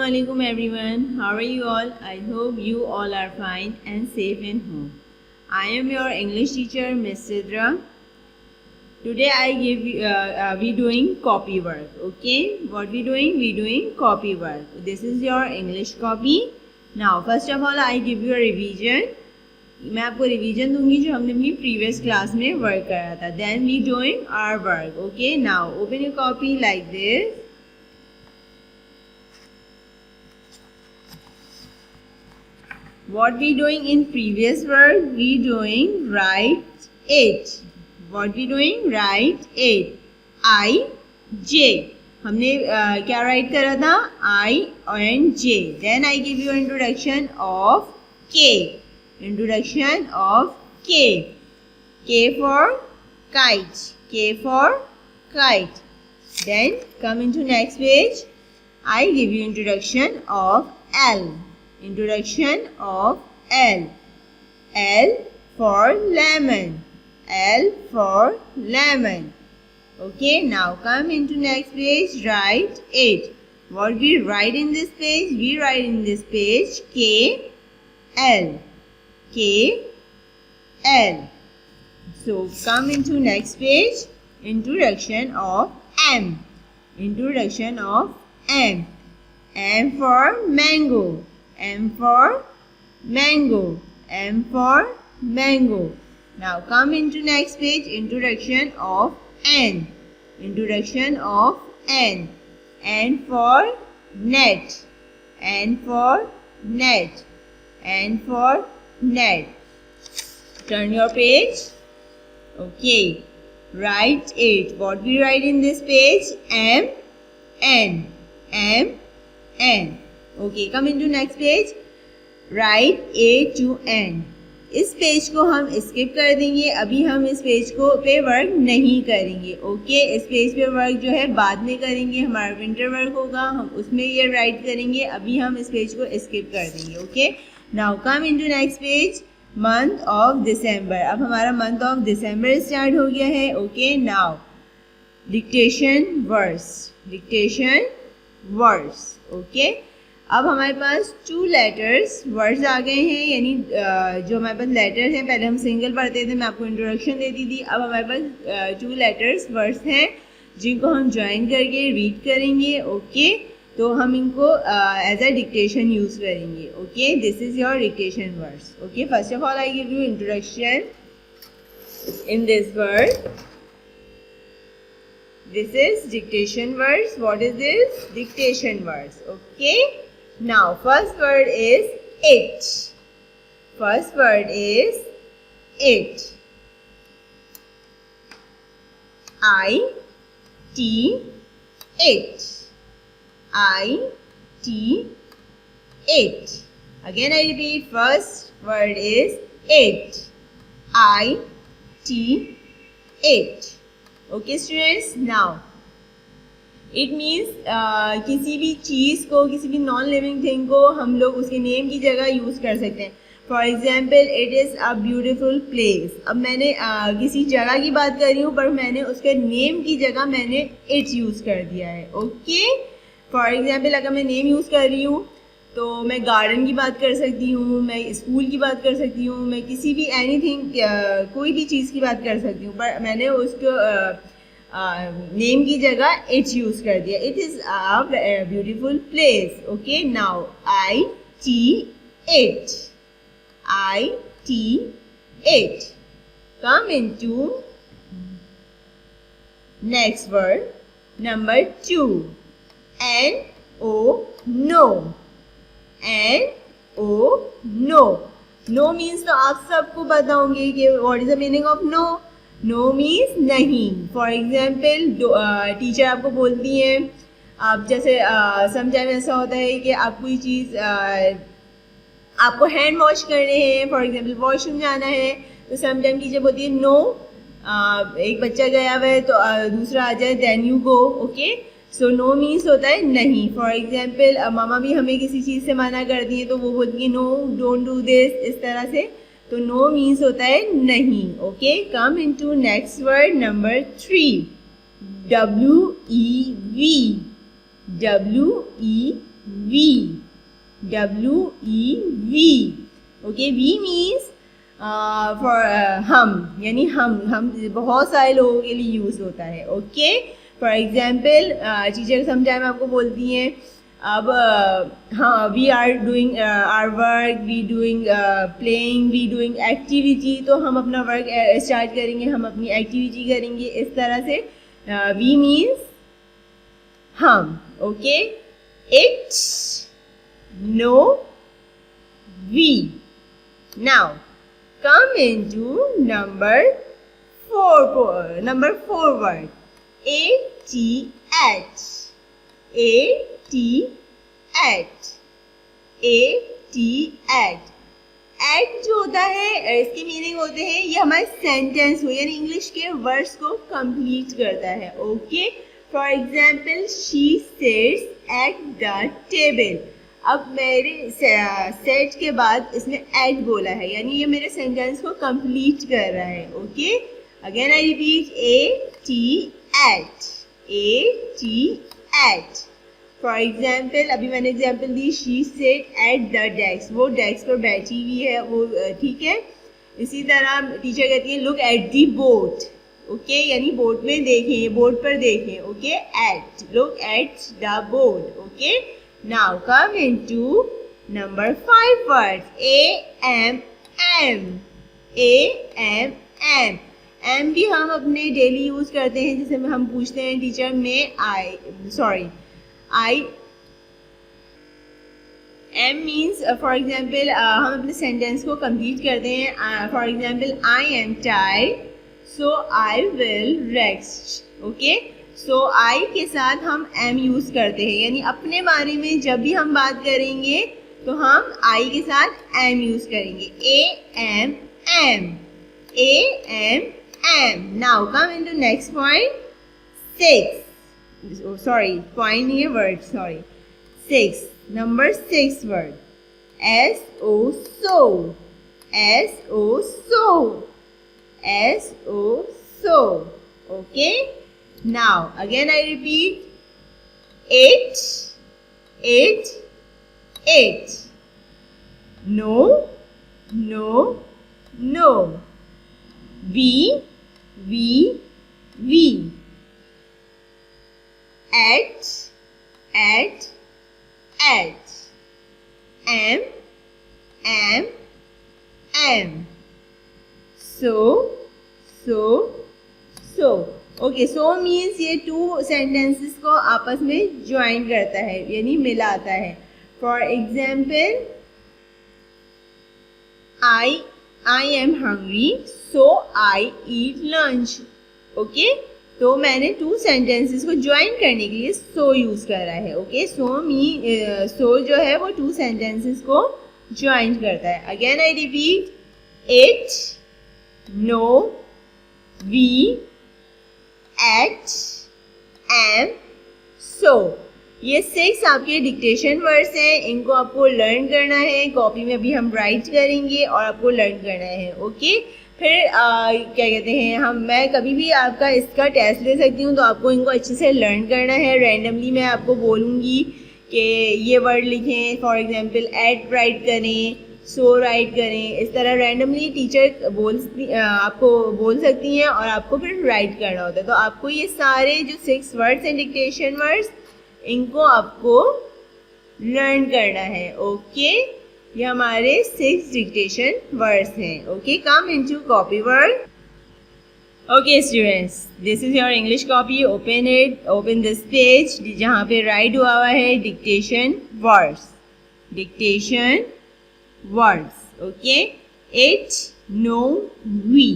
Assalamualaikum everyone. How are you all? I hope you all are fine and safe in home. I am your English teacher, Miss Sidra. Today I give you, we doing copy work. Okay, what we doing? We doing copy work. This is your English copy. Now, first of all, I give you a revision. मैं आपको revision दूंगी जो हमने अपनी previous class में work करा था. Then we doing our work. Okay, now open your copy like this. What we doing in previous work? We doing write it. What we doing? Write it. I, J. हमने क्या write करा था? I and J. Then I give you introduction of K. Introduction of K. K for kite. K for kite. Then come into next page. I give you introduction of L. Introduction of L. L for lemon. L for lemon. Okay, now come into next page. Write it. What we write in this page? We write in this page K L. K L. So come into next page. Introduction of M. Introduction of M. M for mango. M for mango. M for mango. Now come into next page. Introduction of N. Introduction of N. N for net. N for net. N for net. Turn your page. Okay. Write it. What we write in this page? M, N. M, N. Okay. Come into next page. Write A to N. इस page को हम skip कर देंगे. अभी हम इस page को पे वर्क नहीं करेंगे. ओके, इस पेज पे वर्क जो है बाद में करेंगे. हमारा विंटर वर्क होगा, हम उसमें ये राइट करेंगे. अभी हम इस पेज को स्किप कर देंगे. Okay, now come into next page. Month of December. अब हमारा मंथ ऑफ दिसंबर स्टार्ट हो गया है. Okay, now dictation words. Dictation words. Okay, अब हमारे पास 2 लेटर्स वर्ड्स आ गए हैं. यानी जो हमारे पास लेटर्स हैं, पहले हम सिंगल पढ़ते थे, मैं आपको इंट्रोडक्शन देती थी. अब हमारे पास 2 लेटर्स वर्ड्स हैं जिनको हम ज्वाइन करके रीड करेंगे. ओके, तो हम इनको एज अ डिक्टेशन यूज़ करेंगे. Okay, this is your dictation words. Okay, first of all I give you introduction in this word. This is dictation words. What is this? Dictation words. Okay. Now, first word is it. First word is it. I-T, it. I-T, it. Again I repeat, first word is it. I-T, it. Okay students, now it means किसी भी चीज़ को, किसी भी non living thing को हम लोग उसके name की जगह यूज़ कर सकते हैं. For example, it is a beautiful place. अब मैंने किसी जगह की बात कर रही हूँ, पर मैंने उसके नेम की जगह मैंने इट यूज़ कर दिया है. ओके, फॉर एग्जाम्पल, अगर मैं नेम यूज़ कर रही हूँ तो मैं गार्डन की बात कर सकती हूँ, मैं स्कूल की बात कर सकती हूँ, मैं किसी भी एनीथिंग कोई भी चीज़ की बात कर सकती हूँ, पर मैंने उसको नेम की जगह इट यूज़ कर दिया. It is a beautiful place. Okay, now I T it. I T it. Come into next word number 2. N O no. N-O, no. No means तो आप सबको पता होंगे कि what is the meaning of no. No means नहीं. For example, teacher आपको बोलती हैं, आप जैसे समटाइम ऐसा होता है कि आप कोई चीज़ आपको हैंड वॉश करने हैं, फॉर एग्जाम्पल वॉशरूम जाना है, तो समटाइम टीचर बोलती है नो. एक बच्चा गया हुआ है तो दूसरा आ जाए, then you go. Okay, so no means होता है नहीं. फॉर एग्जाम्पल, मामा भी हमें किसी चीज़ से मना करती हैं तो वो बोलती है नो, डोंट डू दिस, इस तरह से. तो नो मीन्स होता है नहीं. Okay, come into next word number 3. W-E-V. W-E-V. We, WEV. Okay, we means for हम, यानी हम बहुत सारे लोगों के लिए यूज़ होता है. Okay, for example teacher sometime आपको बोलती हैं अब हाँ we are doing our work, we doing playing, we doing activity. तो हम अपना वर्क स्टार्ट करेंगे, हम अपनी एक्टिविटी करेंगे. इस तरह से वी मीन्स हम. Okay, it, no, we. Now come into number 4 word. ATH, ATH, ATH. At जो होता है इसके मीनिंग होते हैं ये हमारे सेंटेंस हो यानी इंग्लिश के वर्ड्स को कंप्लीट करता है. Okay, for example she seats at the table. अब मेरे सेट के बाद इसने एट बोला है यानी ये मेरे सेंटेंस को कंप्लीट कर रहा है. Okay, again I repeat, ATH, ATH. For example अभी मैंने example the, she said at the desk. वो डेस्क पर बैठी हुई है, वो ठीक है. इसी तरह टीचर कहती है look at the board. Okay, यानी बोर्ड में देखें, बोर्ड पर देखें. Okay, at, look at the board. Okay, now come into number 5 words. AMM, AMM. M भी हम अपने डेली यूज करते हैं. जैसे हम पूछते हैं टीचर में I am means for example हम अपने सेंटेंस को कंप्लीट करते हैं. For example I am tired so I will rest. Okay, so I के साथ हम एम यूज़ करते हैं यानी अपने बारे में जब भी हम बात करेंगे तो हम आई के साथ एम यूज़ करेंगे. AMM, AMM. Now come into next point. 6, point नहीं है, word. 6, number 6 word. SO, so, SO, so, SO, so. Okay. Now again I repeat, 8, 8, 8. No, no, no. We, we. At, at. Am, so. Okay, so means ये two sentences को आपस में join करता है यानी मिलाता है. For example I am hungry so I eat lunch. Okay, तो मैंने टू सेंटेंसेस को ज्वाइन करने के लिए सो यूज़ करा है. ओके, सो जो है वो टू सेंटेंसेस को ज्वाइन करता है. Again I repeat, it, no, we, at, am, so. ये 6 आपके डिक्टेशन वर्ड्स हैं. इनको आपको लर्न करना है. कॉपी में अभी हम राइट करेंगे और आपको लर्न करना है. ओके, फिर क्या कहते हैं मैं कभी भी आपका इसका टेस्ट ले सकती हूँ तो आपको इनको अच्छे से लर्न करना है. रैंडमली मैं आपको बोलूँगी कि ये वर्ड लिखें. फॉर एग्जांपल एट राइट करें, सो राइट करें. इस तरह रैंडमली टीचर आपको बोल सकती हैं और आपको फिर राइट करना होता है. तो आपको ये सारे जो 6 वर्ड्स हैं डिक्टेशन वर्ड्स, इनको आपको लर्न करना है. ओके, ये हमारे 6 डिक्टेशन वर्ड्स हैं. Okay, come into copy word. Okay students, this is your English copy. Open it, open this page जहाँ पे राइट हुआ है dictation words. Dictation words. Okay, it, no, we.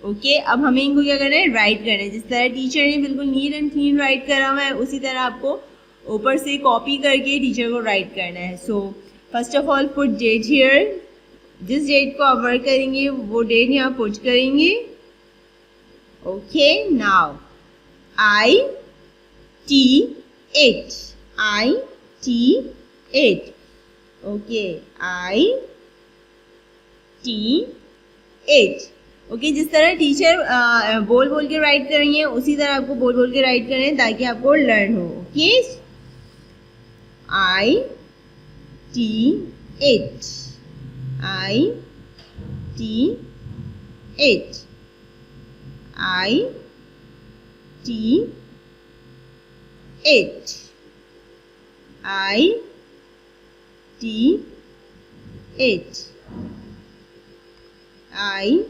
Okay, अब हमें इनको क्या करना है, राइट करना है. जिस तरह टीचर ने बिल्कुल नीट एंड क्लीन राइट करा हुआ है उसी तरह आपको ऊपर से कॉपी करके टीचर को राइट करना है. So first of all put date here. जिस डेट को आप वर्क करेंगे वो डेट यहाँ पुट करेंगे. Okay, now IT, IT. Okay, IT. Okay, जिस तरह टीचर बोल के राइट कर रही हैं उसी तरह आपको बोल के राइट करें ताकि आपको लर्न हो. Okay, I T it. I T it. I T it. I T it. I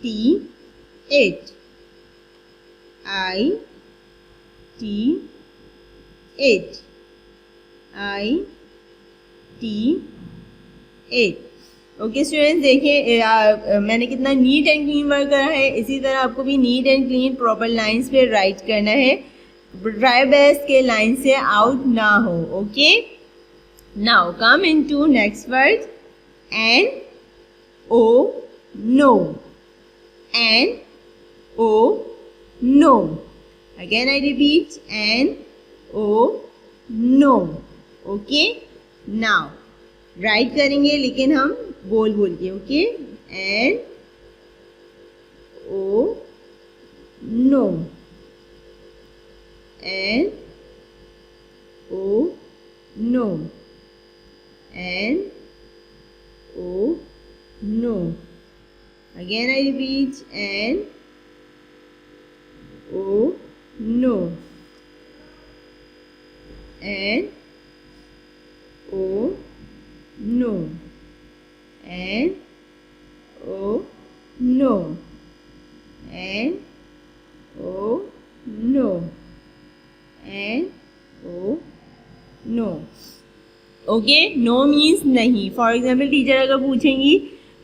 T it. I T it. I T it. Okay students, देखिए मैंने कितना नीट एंड क्लीन वर्क करा है. इसी तरह आपको भी neat and clean proper lines पे राइट करना है. ट्राई बेस्ट के लाइन से आउट ना हो. Okay, now come into next word. N O no. N O no. Again I repeat, N O no. Okay, now write करेंगे लेकिन हम बोल बोल के. Okay, N O no. N O no. N O no. Again I repeat, N O no. N O no. N O no. N O no. N O no. Okay, no means नहीं. For example teacher अगर पूछेंगी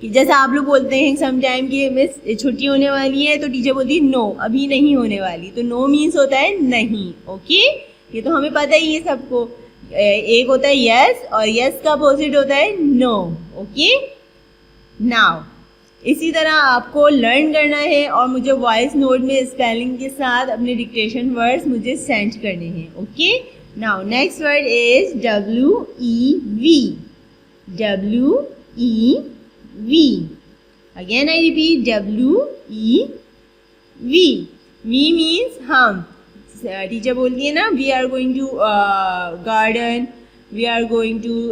कि जैसे आप लोग बोलते हैं some time कि मिस छुट्टी होने वाली है, तो टीचर बोलती है नो, अभी नहीं होने वाली. तो नो मीन्स होता है नहीं. ओके, ये तो हमें पता ही है सबको. एक होता है यस और यस का अपोजिट होता है नो. ओके, नाउ इसी तरह आपको लर्न करना है और मुझे वॉइस नोट में स्पेलिंग के साथ अपने डिक्टेशन वर्ड्स मुझे सेंड करने हैं. Okay, now next word is WEV. WEV. Again I repeat, WEV. We means हम. टीचर बोलती है ना, we are going to garden, we are going to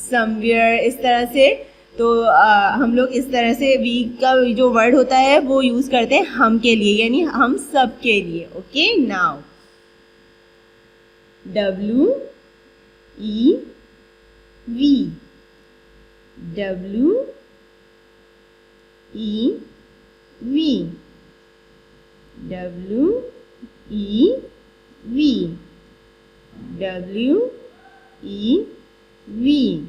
somewhere, इस तरह से. तो हम लोग इस तरह से वी का जो वर्ड होता है वो यूज़ करते हैं हम के लिए, यानी हम सब के लिए. Okay, now WEV. WEV. WEV. WEV. WEV.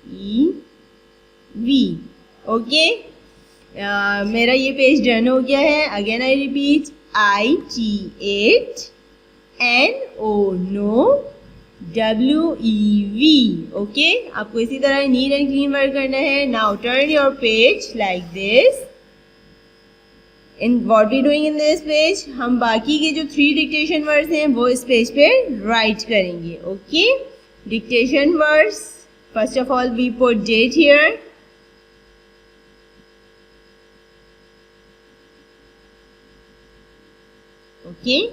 WEV. WEV. Okay, मेरा ये पेज डन हो गया है. Again I repeat, IT8, NO no, WEV. Okay, आपको इसी तरह नीट एंड क्लीन वर्क करना है. Now turn your page like this. In what we doing in this page, हम बाकी के जो 3 डिक्टेशन वर्ड्स हैं वो इस पेज पे राइट करेंगे. Okay, dictation words. First of all we put date here. Okay,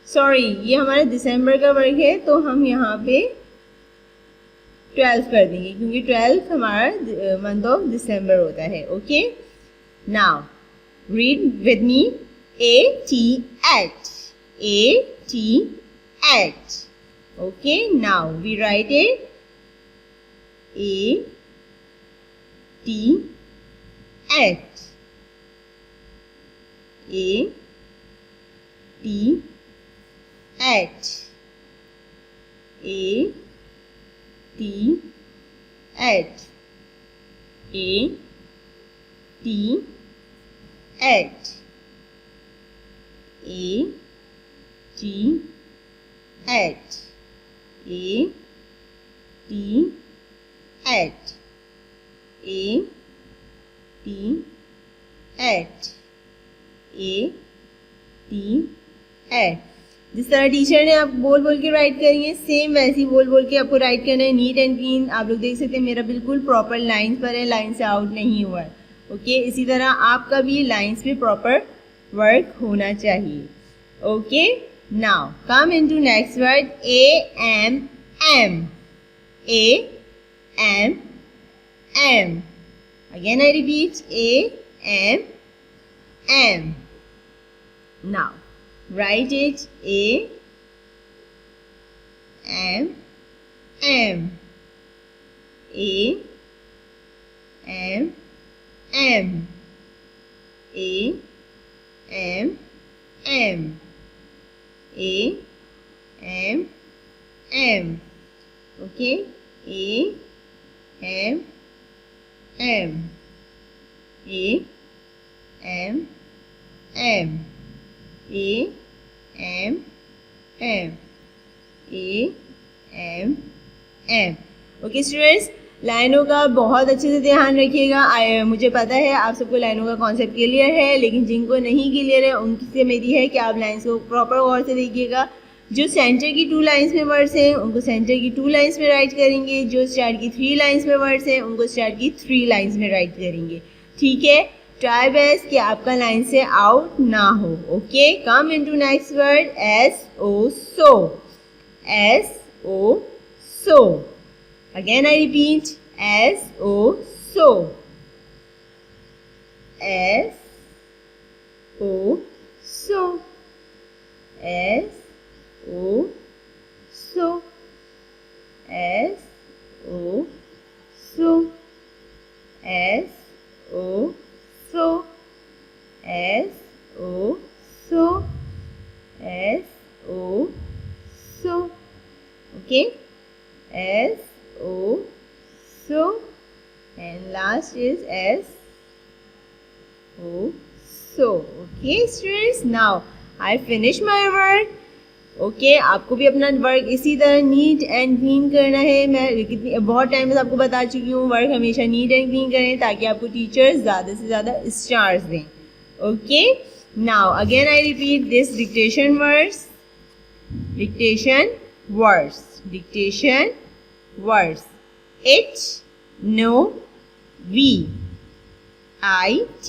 sorry, ये हमारा दिसंबर का वर्क है तो हम यहाँ पे 12 कर देंगे क्योंकि 12 हमारा मंथ ऑफ दिसंबर होता है. Okay, now read with me. AT8. AT8. Okay, now we write it. AT8. AT8. AT8. AT8. AT8. AT8. AT8. AT8. The जिस तरह टीचर ने आप बोल बोल के राइट करेंगे सेम वैसे ही बोल बोल के आपको राइट करना है, नीट एंड क्लीन। आप लोग देख सकते हैं मेरा बिल्कुल प्रॉपर लाइन पर है, लाइन से आउट नहीं हुआ है। ओके, इसी तरह आपका भी लाइन्स पे प्रॉपर वर्क होना चाहिए। Okay, now come into next word AM M AM M। Again I repeat AM M। Now write it AM M AM M AM M AM M। Okay, AM M AM M AM M AM M। Okay students, लाइनों का बहुत अच्छे से ध्यान रखिएगा। मुझे पता है आप सबको लाइनों का कॉन्सेप्ट क्लियर है, लेकिन जिनको नहीं क्लियर है उनसे मेरी है कि आप लाइन्स को प्रॉपर गौर से देखिएगा। जो सेंटर की 2 लाइन्स में वर्ड्स हैं उनको सेंटर की 2 लाइन्स में राइट करेंगे, जो स्टार्ट की 3 लाइन्स में वर्ड्स हैं उनको स्टार्ट की 3 लाइन्स में राइट करेंगे। ठीक है, ट्राई बेस्ट कि आपका लाइन से आउट ना हो। Okay, come into next word SO so. SO so. Again I repeat SO so. SO so. SO so. SO so. SO so SO so SO so। okay, SO so, and last is SO so। okay students, now I finish my work। Okay, आपको भी अपना work इसी तरह neat and clean करना है। मैं कितनी बहुत टाइम से आपको बता चुकी हूँ, वर्क हमेशा नीट एंड क्लीन करें ताकि आपको टीचर्स ज़्यादा से ज़्यादा स्टार्स दें। Okay, now again I repeat this dictation words. Dictation words it, no, we. IT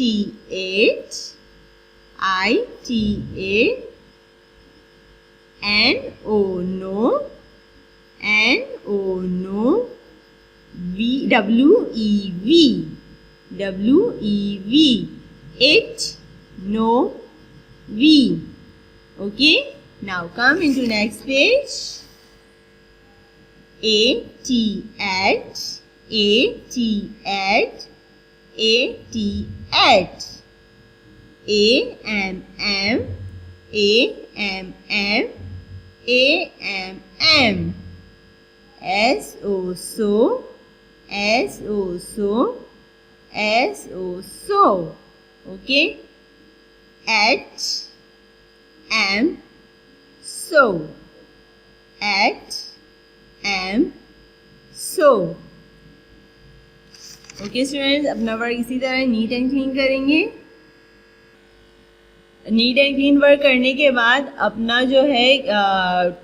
8 NO no, WEV it, no, we। okay, now come into next page। AT AMM SO so। okay, at am so। Okay students, अपना work इसी तरह neat and clean करेंगे। NEET and clean work करने के बाद अपना जो है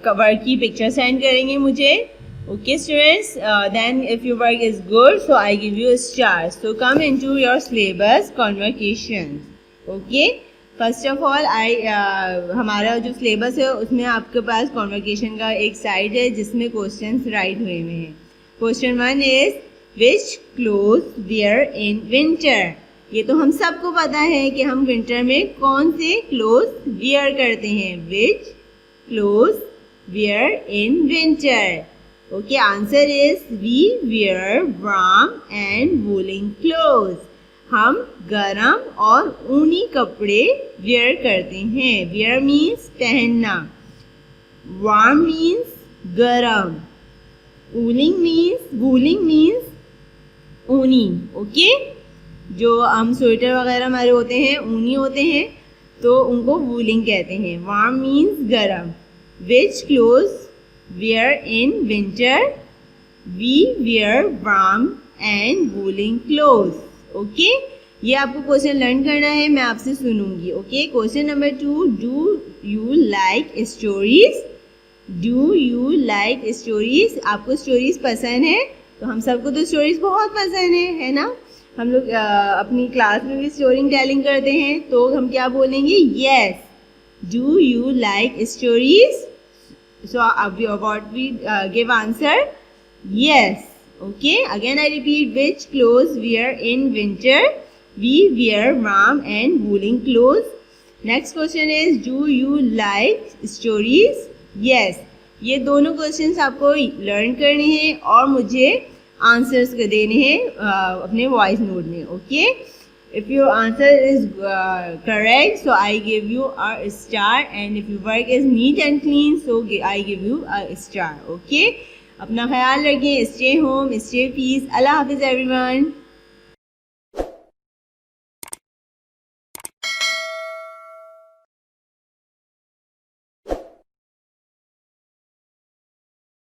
वर्क की पिक्चर सेंड करेंगे मुझे। Okay students, then if your work is good so I give you star. So come into your syllabus convocation. Okay, first of all हमारा जो सिलेबस है उसमें आपके पास कॉन्वोकेशन का एक साइड है जिसमें क्वेश्चंस राइट हुए हैं। Question 1 is which cloth wear in winter. ये तो हम सबको पता है कि हम विंटर में कौन से क्लोथ वियर करते हैं। Which cloth wear in winter. Okay, answer is we wear warm and woollen cloth. हम गरम और ऊनी कपड़े वियर करते हैं। वियर मीन्स पहनना, वार्म मीन्स गरम, वूलिंग मीन्स ऊनी। ओके, जो हम स्वेटर वगैरह हमारे होते हैं ऊनी होते हैं तो उनको वूलिंग कहते हैं। वार्म मीन्स गरम। Which clothes wear in winter. We wear warm and woollen clothes. Okay, ये आपको क्वेश्चन लर्न करना है, मैं आपसे सुनूंगी. Okay, question number 2, do you like stories? Do you like stories? आपको स्टोरीज पसंद है? तो हम सबको तो स्टोरीज बहुत पसंद है ना. हम लोग अपनी क्लास में भी स्टोरी टेलिंग करते हैं, तो हम क्या बोलेंगे? Yes. Do you like stories? So what we give answer? Yes. Okay. Again I repeat, which clothes wear in winter? We wear warm and woolen clothes. Next question is, do you like stories? Yes. ये दोनों questions आपको learn करने हैं और मुझे answers देने हैं अपने वॉइस नोट में. Okay. If your answer is correct, so I give you a star, and if your work is neat and clean, so I give you a star. Okay. अपना ख्याल रखें. Stay home, stay peace. Allah Hafiz everyone.